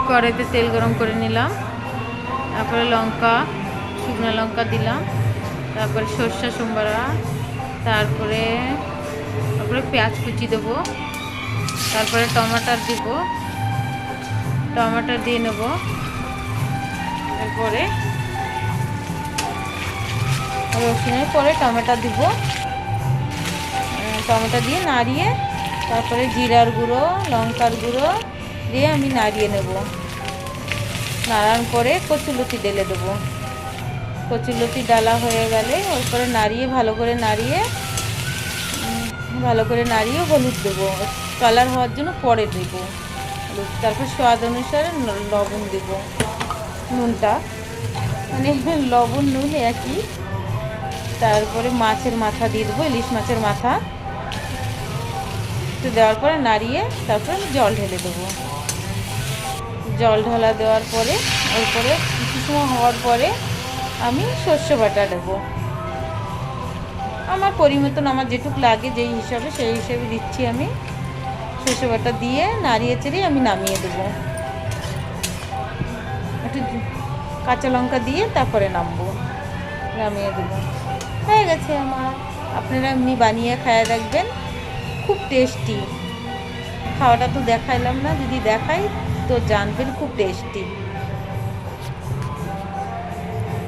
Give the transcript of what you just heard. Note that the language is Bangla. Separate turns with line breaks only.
কড়াইতে তেল গরম করে নিলাম, তারপরে লঙ্কা, শুকনো লঙ্কা দিলাম, তারপরে সর্ষে সোমবারা, তারপরে পেঁয়াজ কুচি দেবো, তারপরে টমাটার দিব, টমাটার দিয়ে নেব, এরপরে রসুনের পরে টমেটো দিব, টমেটো দিয়ে নাড়িয়ে তারপরে জিরার গুঁড়ো, লঙ্কার গুঁড়ো দিয়ে আমি নাড়িয়ে নেব। নাড়ার পরে কচুলতি ঢেলে দেবো। কচুলতি ডালা হয়ে গেলে ওরপরে নাড়িয়ে ভালো করে নাড়িয়ে হলুদ দেবো, কালার হওয়ার জন্য পরে দেবো হলুদ। তারপর স্বাদ অনুসারে লবণ দেবো, নুনটা মানে লবণ নুন একই। তারপরে মাছের মাথা দিয়ে দেবো, ইলিশ মাছের মাথা তো দেওয়ার পরে নাড়িয়ে তারপরে জল ঢেলে দেবো। জল ঢালা দেওয়ার পরে এরপরে কিছু সময় হওয়ার পরে আমি সর্ষে বাটা দেবো। আমার পরিমতন, আমার যেটুকু লাগে যেই হিসাবে সেই হিসাবে দিচ্ছি আমি। সর্ষে বাটা দিয়ে নাড়িয়ে চেড়ে আমি নামিয়ে দেবো। একটু কাঁচা লঙ্কা দিয়ে তারপরে নামিয়ে দেবো। হয়ে গেছে আমার। আপনারা এমনি বানিয়ে খায়া দেখবেন, খুব টেস্টি। খাওয়াটা তো দেখাইলাম না, যদি দেখাই তো জানবেন খুব টেস্টি।